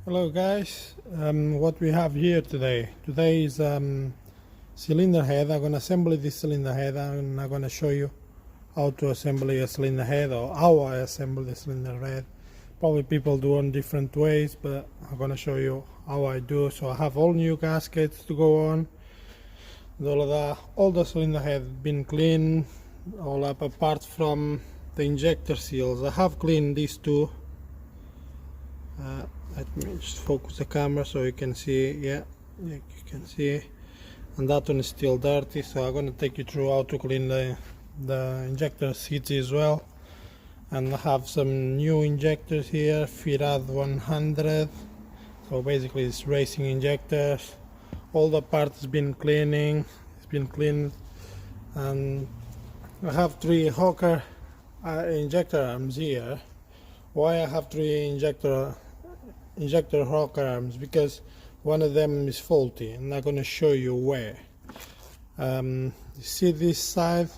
Hello guys, what we have here today is cylinder head. I'm gonna assemble this cylinder head and I'm gonna show you how to assemble a cylinder head or how I assemble the cylinder head. Probably people do on different ways, but I'm gonna show you how I do. So I have all new gaskets to go on and all of that. All the cylinder head been cleaned all up apart from the injector seals. I have cleaned these two. Let me just focus the camera so you can see. Yeah, you can see, and that one is still dirty, so I'm going to take you through how to clean the injector seats as well. And I have some new injectors here, Firad 100. So basically it's racing injectors. All the parts has been cleaning, it's been cleaned. And I have three Hawker injector arms here. Why I have three injector Hawker arms? Because one of them is faulty, and I'm going to show you where. You see this side?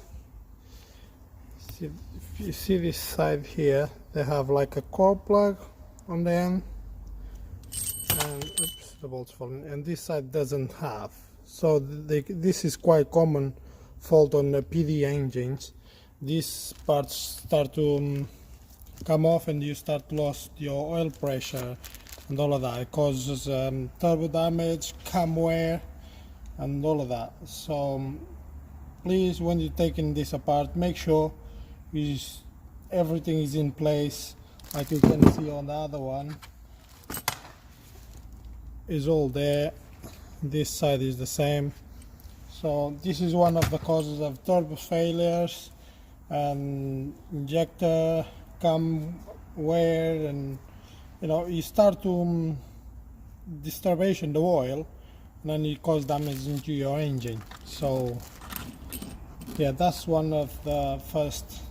If you see this side here, they have like a core plug on the end, and oops, the bolt's falling. And this side doesn't have. So this is quite common fault on the PD engines. These parts start to come off and you start to lose your oil pressure and all of that. It causes turbo damage, cam wear and all of that. So please, when you're taking this apart, make sure everything is in place. Like you can see on the other one, is all there. This side is the same. So this is one of the causes of turbo failures and injector cam wear, and you start to disturbation the oil, and then it causes damage into your engine. So yeah, that's one of the first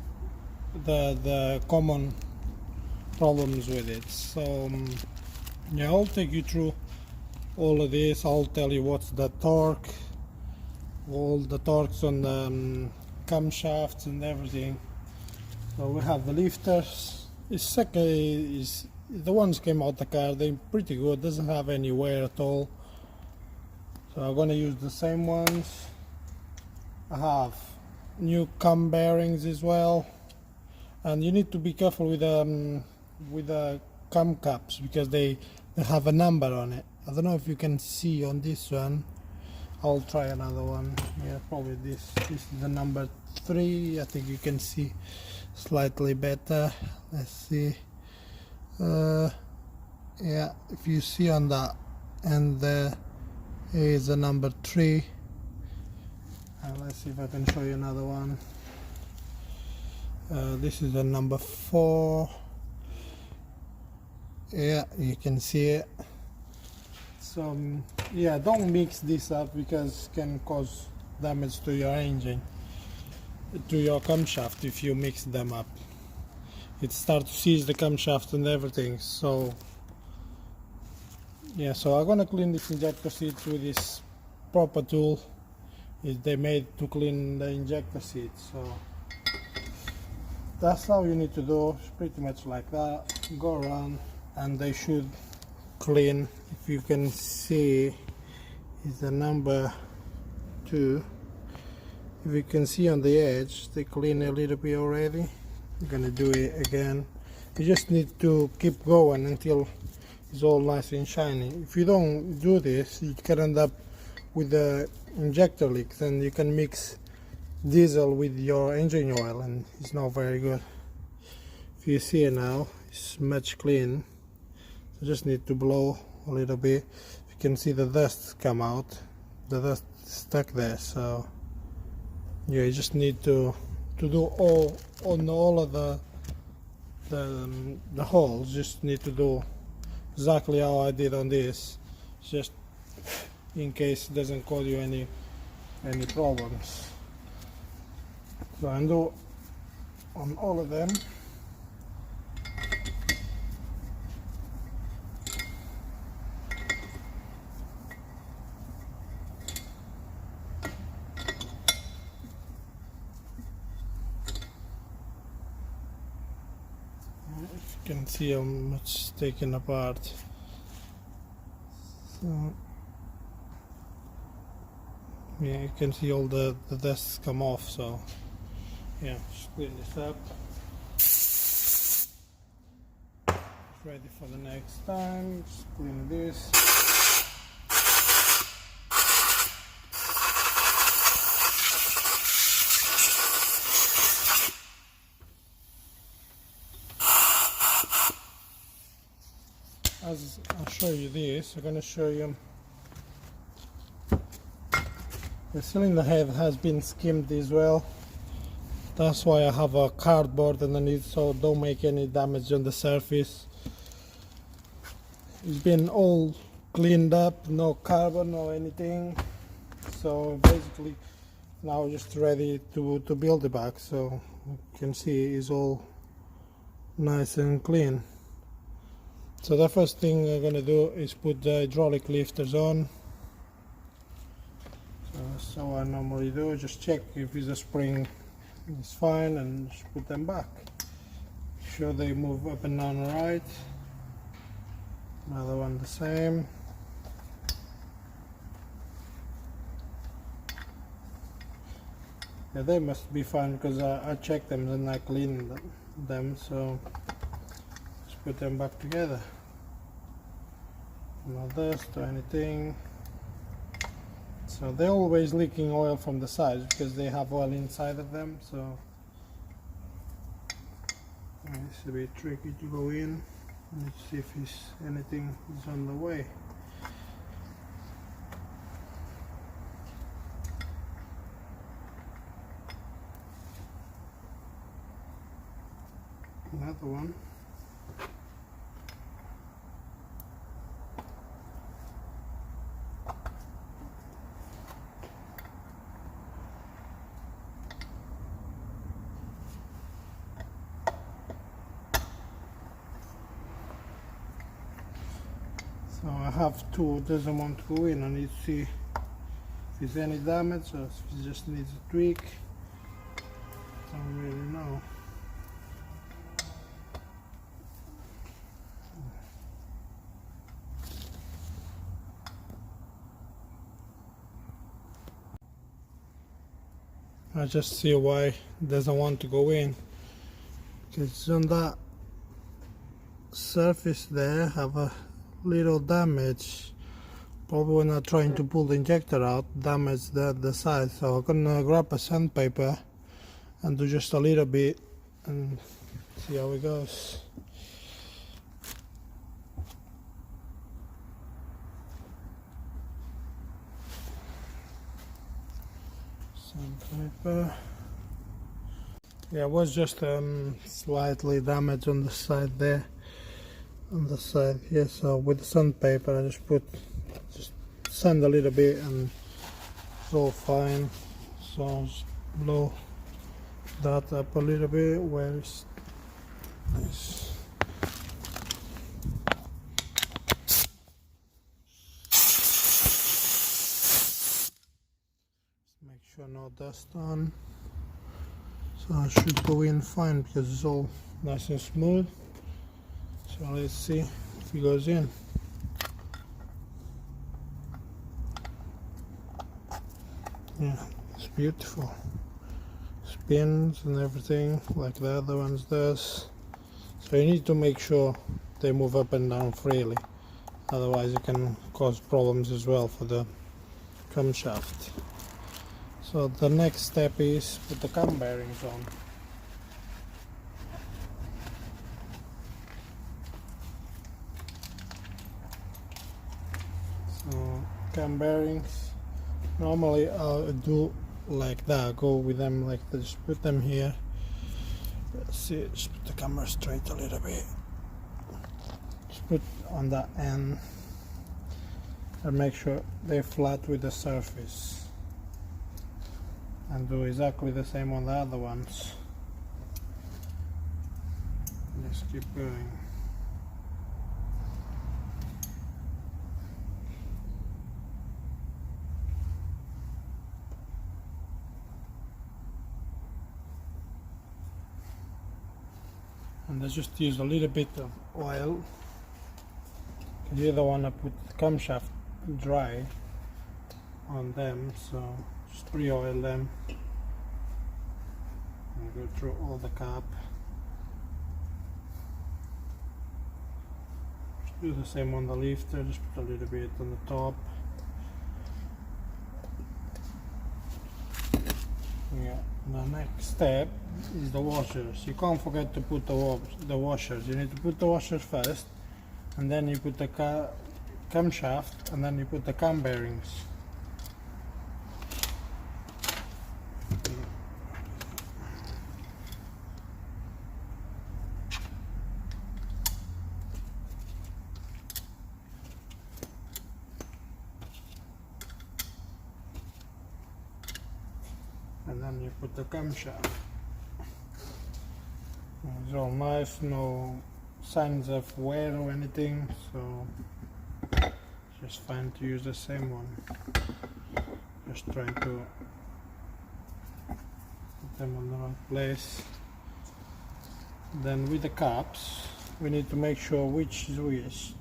the common problems with it. So yeah, I'll take you through all of this. I'll tell you what's the torque, all the torques on the camshafts and everything. So we have the lifters. The ones came out the car, they're pretty good, doesn't have any wear at all. So I'm gonna use the same ones. I have new cam bearings as well, and you need to be careful with the cam caps because they have a number on it. I don't know if you can see on this one. I'll try another one. Yeah, probably this is the number 3. I think you can see slightly better. Let's see. Yeah, if you see on that, and there is a number 3. Let's see if I can show you another one. This is the number 4. Yeah, you can see it. So yeah, don't mix this up because it can cause damage to your engine, to your camshaft. If you mix them up, it starts to seize the camshaft and everything. So yeah, so I'm gonna clean this injector seats with this proper tool. They made to clean the injector seats. So that's how you need to do. It's pretty much like that. Go around and they should clean. If you can see, is the number 2. If you can see on the edge, they clean a little bit already. I'm gonna do it again. You just need to keep going until it's all nice and shiny. If you don't do this, you can end up with the injector leaks, and you can mix diesel with your engine oil, and it's not very good. If you see it now, it's much clean. So just need to blow a little bit. You can see the dust come out. The dust is stuck there. So yeah, you just need to do all of the holes. Just need to do exactly how I did on this, just in case it doesn't cause you any problems. So I do on all of them. You can see how much taken apart. So yeah, you can see all the dust come off, so yeah, just clean this up. Ready for the next time. Just clean this. As I'll show you this, I'm going to show you the cylinder head has been skimmed as well. That's why I have a cardboard underneath, so don't make any damage on the surface. It's been all cleaned up, no carbon, no anything. So basically now just ready to build the back. So you can see it's all nice and clean. So the first thing I'm gonna do is put the hydraulic lifters on. So I normally do, just check if the spring is fine and just put them back. Make sure they move up and down right. Another one the same. Yeah, they must be fine because I checked them and I cleaned them, so just put them back together. No dust or anything. So they're always leaking oil from the sides because they have oil inside of them, so it's a bit tricky to go in. Let's see if anything is on the way. Another one. So I have two, doesn't want to go in. I need to see if there's any damage or if it just needs a tweak. Don't really know. I just see why it doesn't want to go in, because on that surface there have a little damage. Probably when I'm trying to pull the injector out, damage the side. So I'm gonna grab a sandpaper and do just a little bit and see how it goes. Sandpaper. Yeah, it was just slightly damaged on the side there. On the side here, so with the sandpaper I just sand a little bit and it's all fine. So I'll just blow that up a little bit where it's nice. Make sure no dust on. So it should go in fine because it's all nice and smooth. So let's see if it goes in. Yeah, it's beautiful. Spins and everything like the other ones does. So you need to make sure they move up and down freely. Otherwise it can cause problems as well for the camshaft. So the next step is put the cam bearings on. So cam bearings, normally I'll do like that, go with them like that, just put them here. Let's see, just put the camera straight a little bit. Just put on that end and make sure they're flat with the surface. And do exactly the same on the other ones. Let's keep going. And I just use a little bit of oil. You don't want to put the camshaft dry on them, so just pre-oil them and go through all the cap. Just do the same on the lifter, just put a little bit on the top. Yeah, the next step is the washers. You can't forget to put the washers. You need to put the washers first, and then you put the camshaft, and then you put the cam bearings. And then you put the camshaft. It's all nice, no signs of wear or anything, so it's just fine to use the same one. Just trying to put them on the right place. Then with the caps, we need to make sure which is which.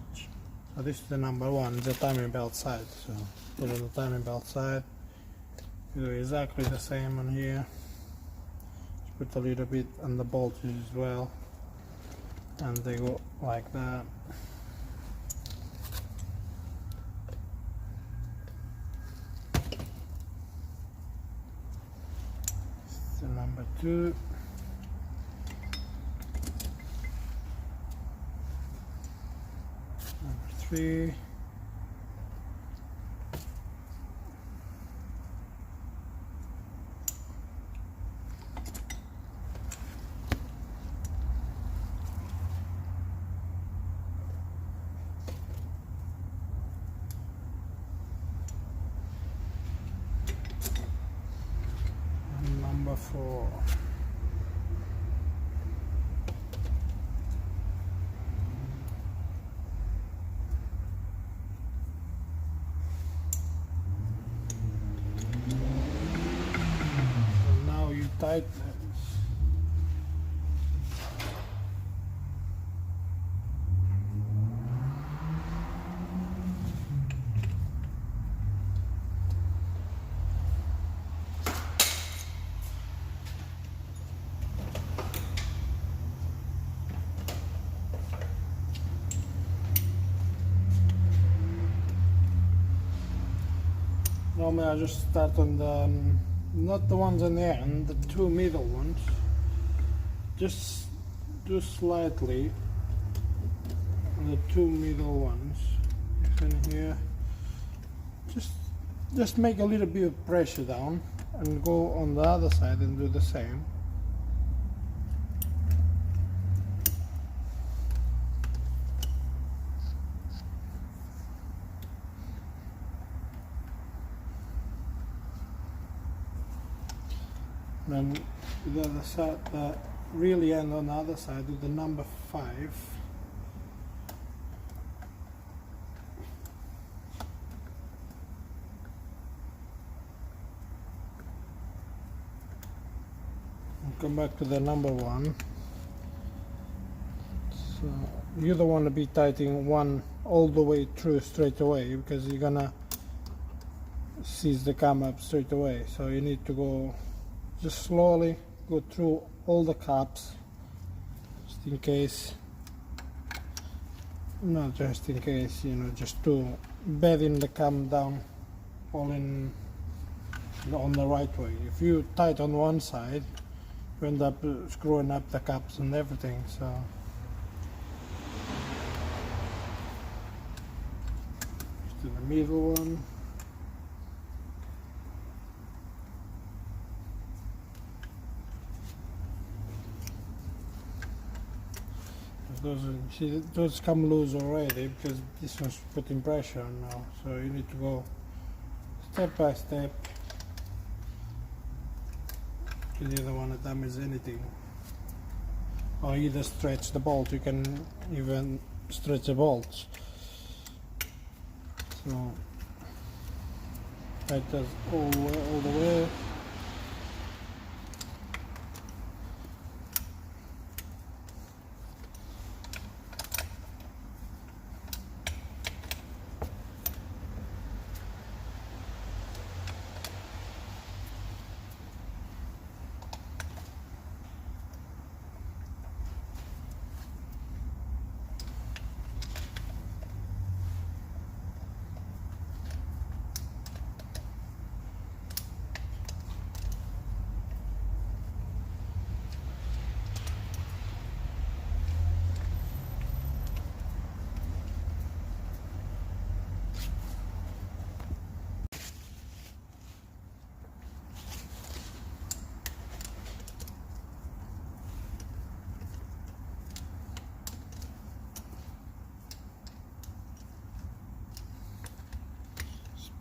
So this is the number one, the timing belt side. So put on the timing belt side. Do exactly the same on here. Just put a little bit on the bolts as well, and they go like that. So number 2. Number 3. Number 4. So now you tighten it. Normally I just start on the, not the ones on the end, the 2 middle ones. Just do slightly on the 2 middle ones. In here, just make a little bit of pressure down and go on the other side and do the same. Then the other side, the really end on the other side with the number 5. And come back to the number 1. So you don't want to be tightening one all the way through straight away, because you're gonna seize the cam up straight away. So you need to go just slowly go through all the caps, just in case, not just in case, you know, just to bedding the cam down all in on the right way. If you tight on one side, you end up screwing up the caps and everything. So just to the middle one. Those come loose already, because this one's putting pressure on now, so you need to go step by step, because you don't want to damage anything, or either stretch the bolt. You can even stretch the bolts, so that does all the way.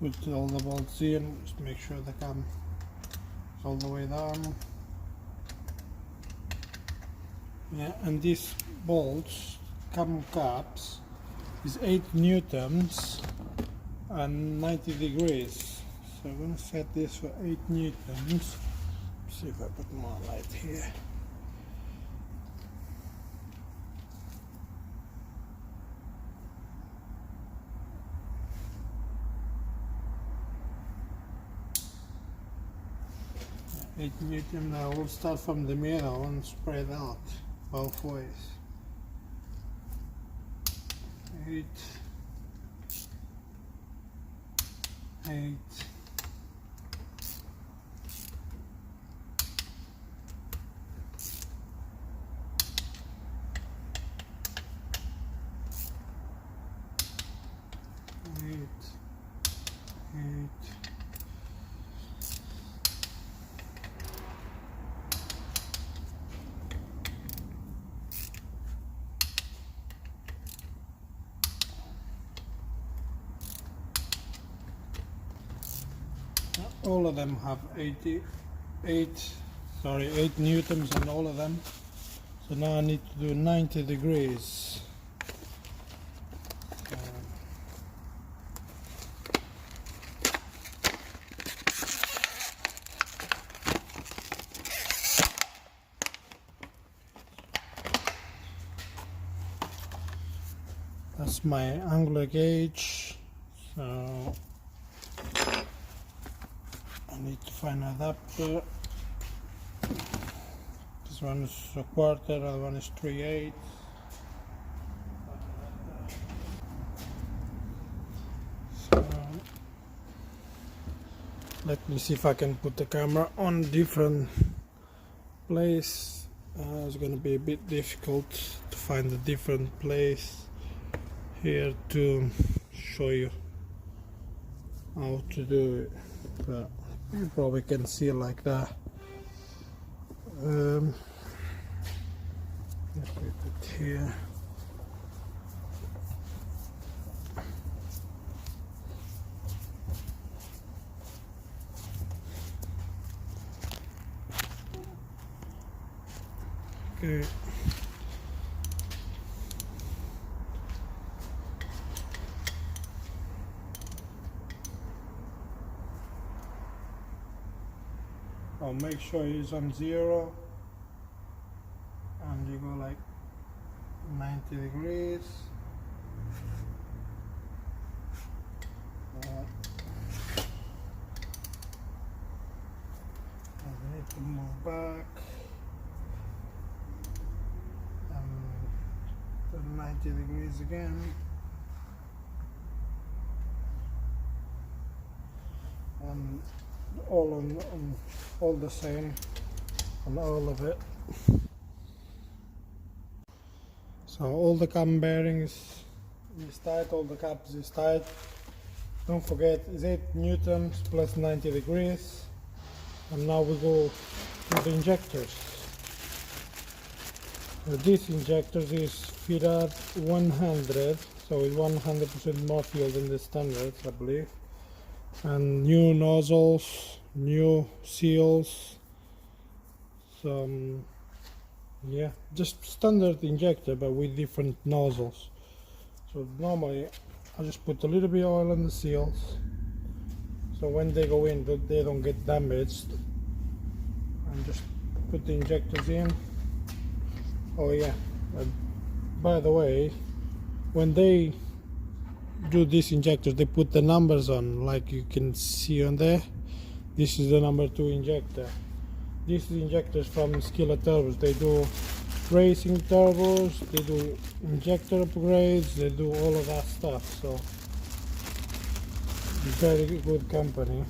Put all the bolts in, just make sure the cam is all the way down. Yeah, and these bolts, cam caps, is 8 newtons and 90 degrees. So I'm going to set this for 8 newtons. See if I put more light here. Yeah, 8 newtons. I will start from the middle and spread out both ways. 8, 8, 8. All of them have 8 newtons on all of them. So now I need to do 90 degrees. That's my angular gauge. So I need to find an adapter. This one is a quarter, the other one is 3/8. So let me see if I can put the camera on different place. It's going to be a bit difficult to find a different place here to show you how to do it, but you probably can see it like that. Let's put it here. Okay. I'll make sure it's on 0 and you go like 90 degrees. I need to move back and 90 degrees again. And all the same on all of it. So all the cam bearings is tight, all the caps is tight. Don't forget it's 8 newtons plus 90 degrees. And now we go to the injectors. This injectors is Firad 100, so it's 100% more fuel than the standards, I believe. And new nozzles, new seals, some, yeah, just standard injector but with different nozzles. So normally I just put a little bit of oil on the seals so when they go in they don't get damaged, and just put the injectors in. Oh yeah, by the way, when they do these injectors they put the numbers on, like you can see on there. This is the number 2 injector. These injectors from Skillet Turbos, they do racing turbos, they do injector upgrades, they do all of that stuff. So very good company.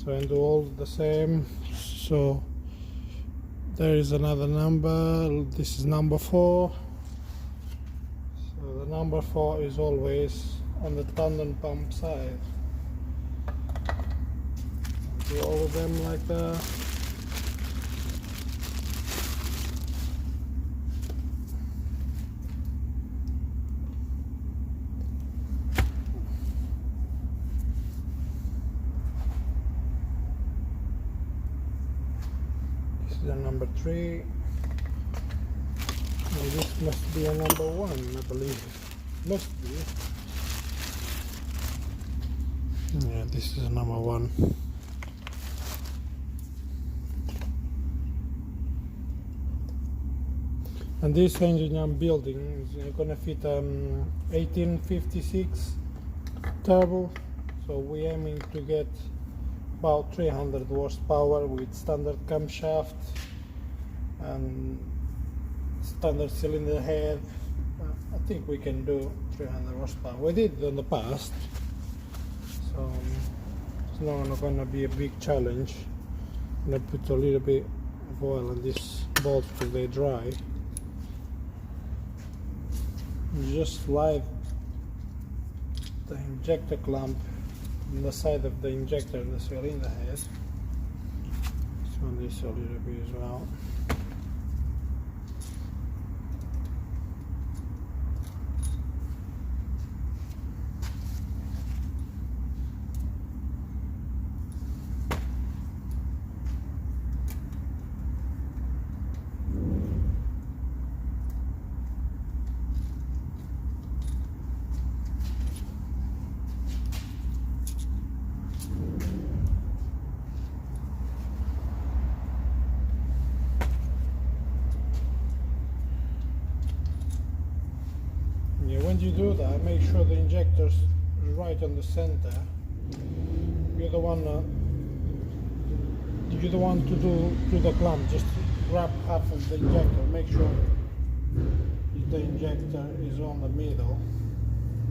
So and do all the same. So there is another number. This is number 4. So the number 4 is always on the tandem pump side. Do all of them like that. a number 3. And this must be a number 1, I believe. Must be. Yeah, this is a number 1. And this engine I'm building is gonna fit 1856 turbo, so we're aiming to get about 300 horsepower with standard camshaft and standard cylinder head. I think we can do 300 horsepower. We did it in the past, so it's not gonna be a big challenge. I'm gonna put a little bit of oil on this bolts till they dry. Just slide the injector clamp on the side of the injector, the cylinder head. Just on this a little bit as well. When you do that, make sure the injector's right on the center. You're the one to do the clamp. Just grab half of the injector. Make sure the injector is on the middle,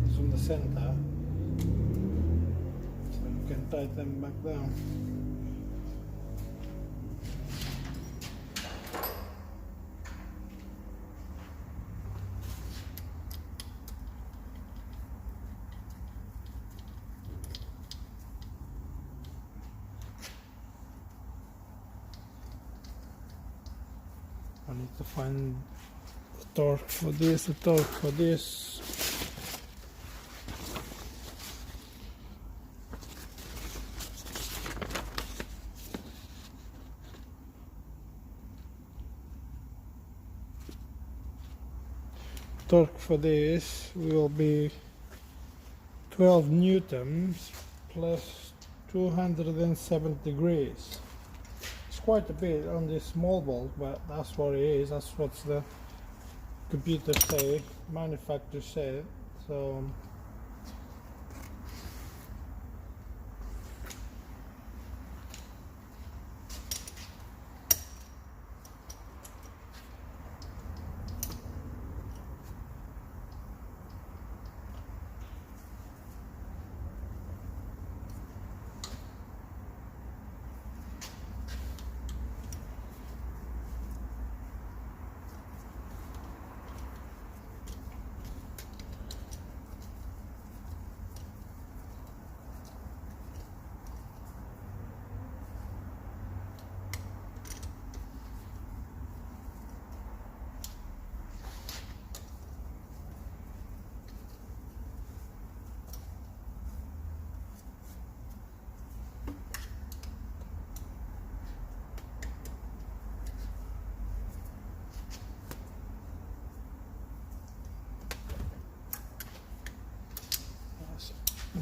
it's on the center, so you can tighten back down. I need to find the torque for this, the torque for this. Torque for this will be 12 newtons plus 207 degrees. Quite a bit on this small bolt, but that's what it is. That's what the computer say, manufacturer said. So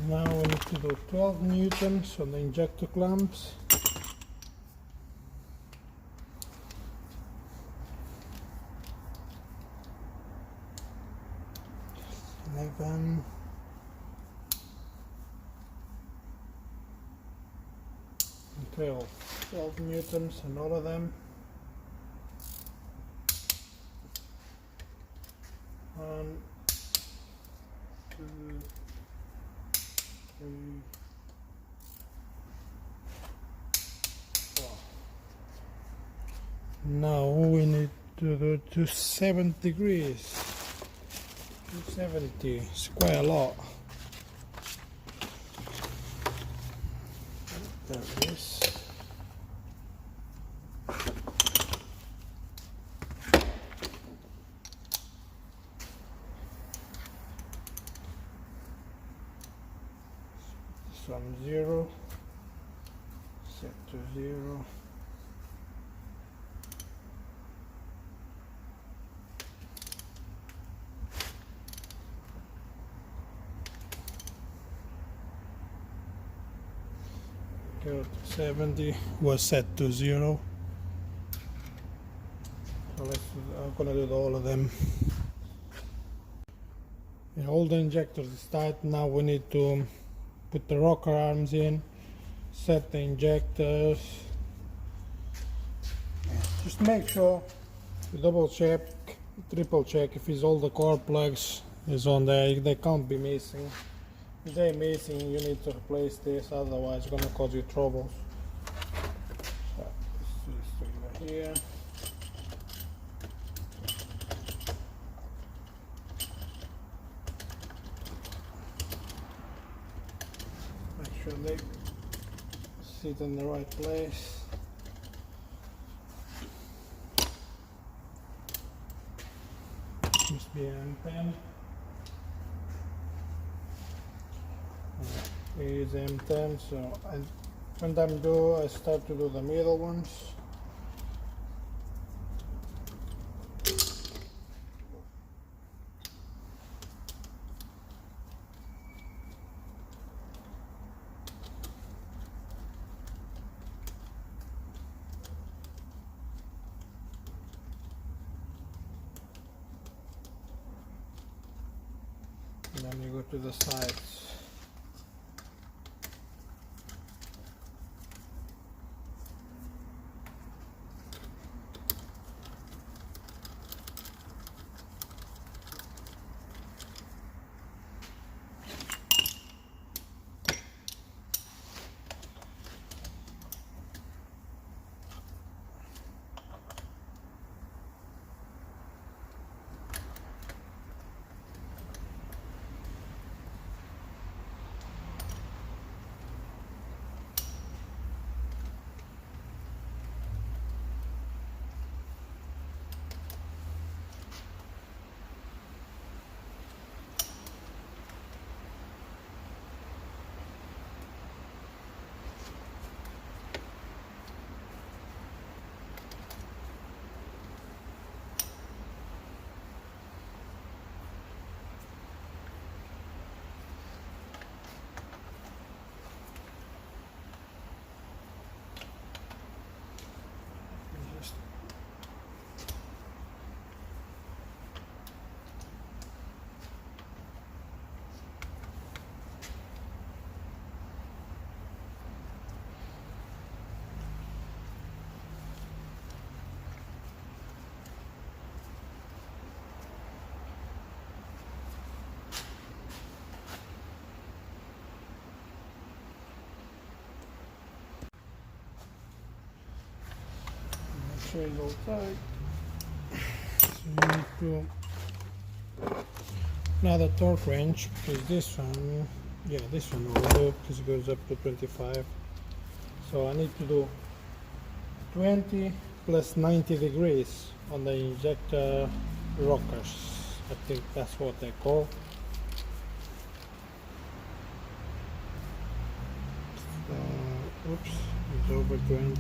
now we need to do 12 newtons on the injector clamps. Eleven. 12 newtons on all of them. 1, 2, 3, 4. Now we need to do to 7 degrees. 270. It's quite a lot. There it is. From 0, set to 0. here 70 was set to 0. So I'm gonna do all of them. Yeah, all the injectors is tight. Now we need to put the rocker arms in, set the injectors. Just make sure you double check, triple check if all the core plugs is on there. They can't be missing. If they're missing, you need to replace this, otherwise it's gonna cause you troubles. So let's do this over here. Make sure they sit in the right place. Must be an M10. Is M10, so when I'm done, I start to do the middle ones. And then you go to the sides. Sure it's all tight. So you need to another torque wrench, because this one, yeah, this one will do because it goes up to 25. So I need to do 20 plus 90 degrees on the injector rockers. I think that's what they call. Oops, it's over 20.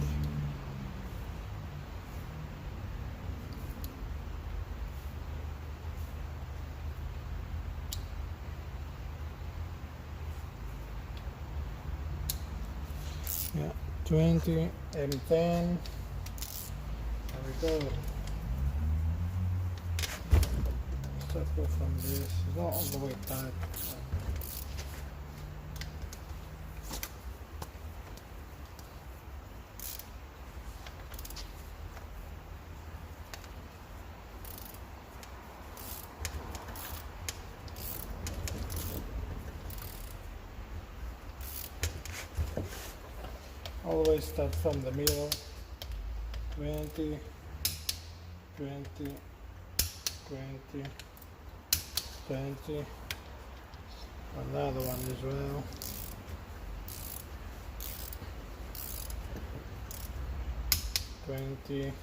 Yeah, 20 M10. There we go. Circle from this. It's not all the way tight. Always start from the middle. 20, 20, 20, 20. Another one as well. Twenty.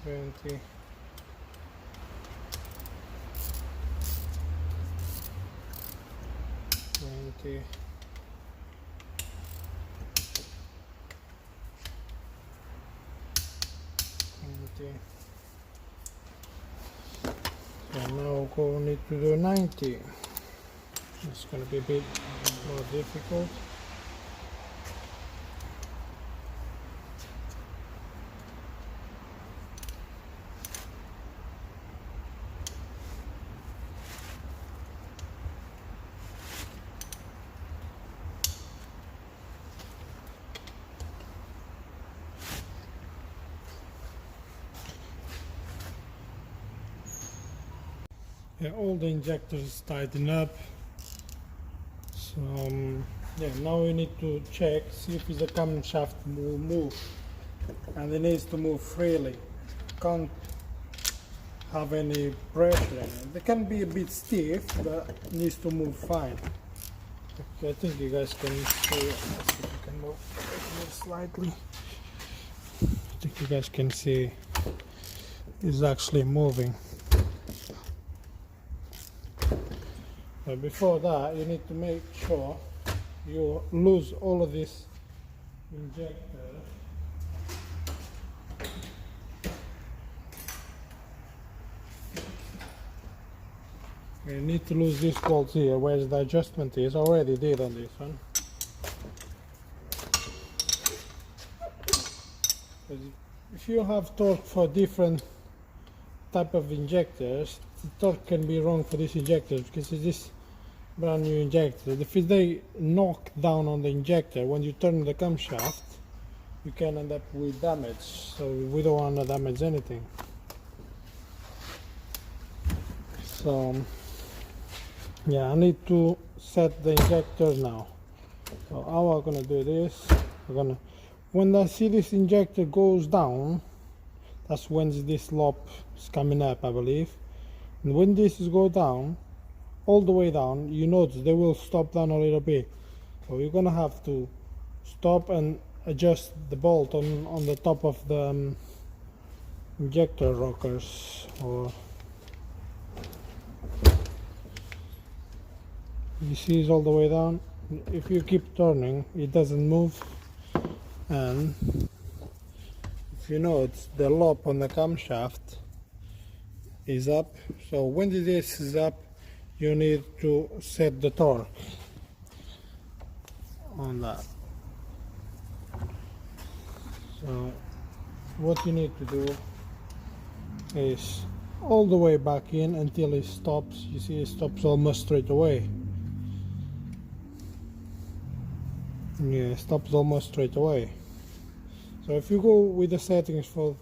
20. 20. 20. So now we need to do 90. It's going to be a bit more difficult. Yeah, all the injectors tighten up. So yeah, now we need to check, see if the camshaft will move, and it needs to move freely. Can't have any pressure in it. They can be a bit stiff, but it needs to move fine. Okay, I think you guys can see. Let's see if I can move slightly. I think you guys can see it's actually moving. But before that, you need to make sure you lose all of this injector. You need to lose this bolt here where the adjustment is. I already did on this one. If you have torque for different type of injectors, the torque can be wrong for this injector because it's this brand new injector. If they knock down on the injector when you turn the camshaft, you can end up with damage. So we don't want to damage anything. So yeah, I need to set the injector now. So how I'm gonna do this? When I see this injector goes down, that's when this loop is coming up, I believe. And when this go down, all the way down, you notice they will stop down a little bit. So you're gonna have to stop and adjust the bolt on the top of the injector rockers. Or you see it's all the way down. If you keep turning, it doesn't move. And if you notice, the loop on the camshaft is up. So when this is up, you need to set the torque on that. So what you need to do is all the way back in until it stops. You see it stops almost straight away. Yeah, it stops almost straight away. So if you go with the settings for,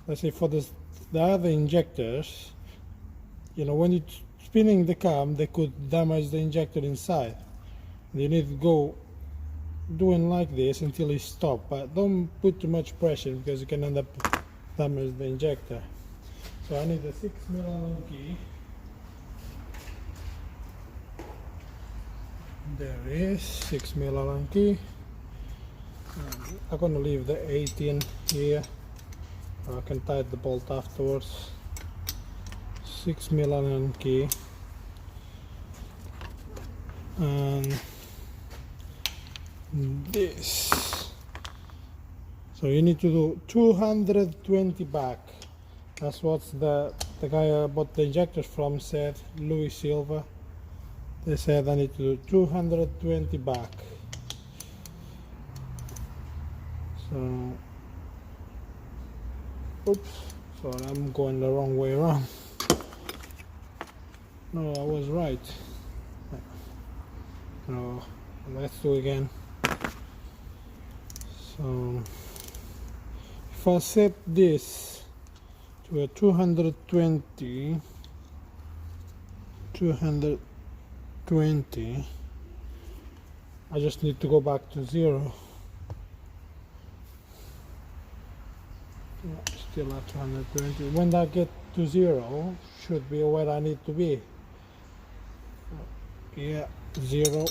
let's say for the other injectors, you know, when it's spinning the cam, they could damage the injector inside. You need to go doing like this until it stops, but don't put too much pressure because you can end up damage the injector. So I need a 6mm Allen key. There is 6mm Allen key. I'm gonna leave the 18 here. I can tighten the bolt afterwards. 6mm Allen key. And this. So you need to do 220 back. That's what the guy I bought the injectors from said, Louis Silva. They said I need to do 220 back. So, oops, sorry, I'm going the wrong way around. No, I was right. No, let's do it again. So, if I set this to a 220, I just need to go back to 0. Still at 220. When I get to 0, should be where I need to be. Yeah, 0.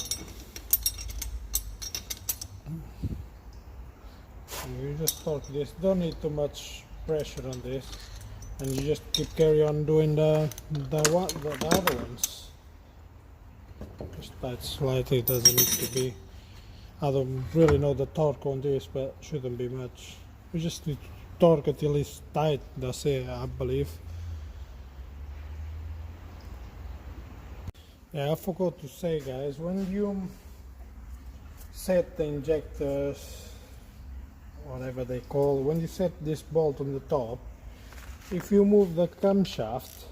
And you just torque this. Don't need too much pressure on this, and you just carry on doing the other ones. Just tight slightly. Doesn't need to be. I don't really know the torque on this, but shouldn't be much. We just need to torque it till it's tight. That's it, I believe. Yeah, I forgot to say, guys, when you set the injectors, whatever they call, when you set this bolt on the top, if you move the camshaft,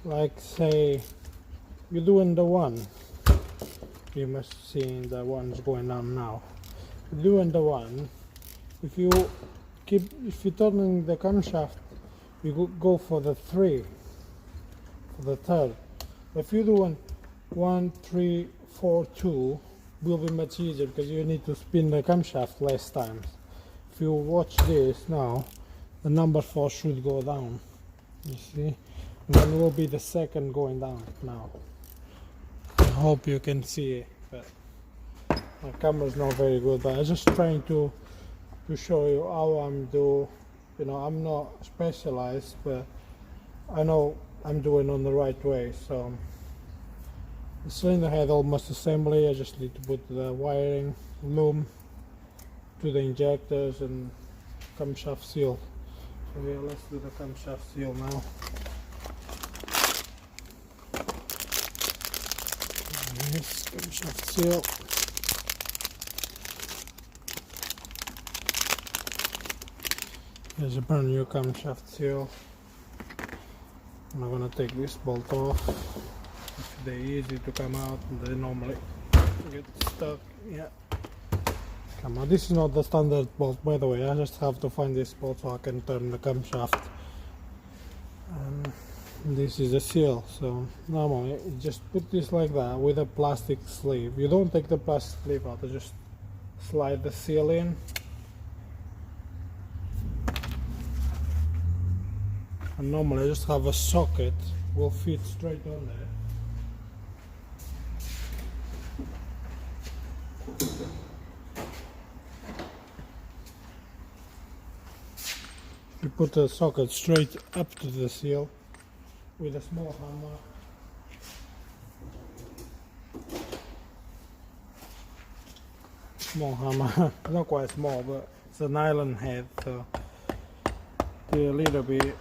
like say you're doing the one, you must see the one's going on now. You're doing the one, if you're turning the camshaft, you go for the 3, for the third. If you're doing 1, 3, 4, 2, will be much easier because you need to spin the camshaft less times. If you watch this now, the number 4 should go down, you see, and then will be the second going down now. I hope you can see it, but my camera's not very good, but I'm just trying to show you how I'm doing. You know, I'm not specialized, but I know I'm doing on the right way. So the cylinder head almost assembly, I just need to put the wiring loom to the injectors and camshaft seal. So yeah, let's do the camshaft seal now. This camshaft seal. There's a brand new camshaft seal. I'm not gonna take this bolt off. They're easy to come out, and they normally get stuck. Yeah. Come on, this is not the standard bolt, by the way. I just have to find this bolt so I can turn the camshaft. This is a seal, so normally you just put this like that with a plastic sleeve. You don't take the plastic sleeve out, you just slide the seal in. And normally I just have a socket, will fit straight on there. You put the socket straight up to the seal with a small hammer. Small hammer, not quite small, but it's a nylon head, so do a little bit.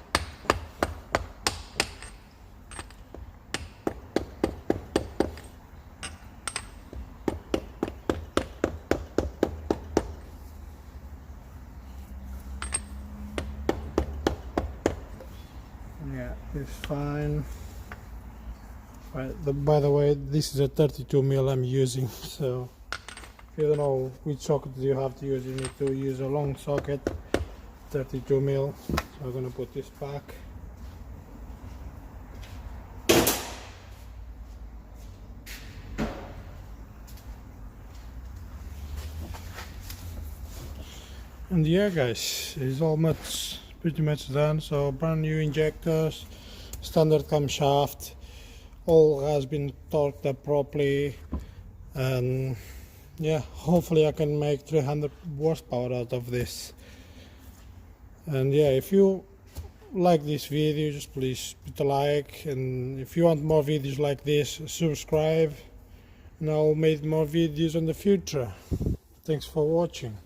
Yeah, it's fine. Right, by the way, this is a 32mm I'm using, so if you don't know which socket you have to use, you need to use a long socket, 32mm. So I'm gonna put this back. And yeah, guys, it's pretty much done. So brand new injectors, standard camshaft, all has been torqued up properly, and yeah, hopefully I can make 300 horsepower out of this. And yeah, if you like this video, just please put a like, and if you want more videos like this, subscribe, and I'll make more videos in the future. Thanks for watching.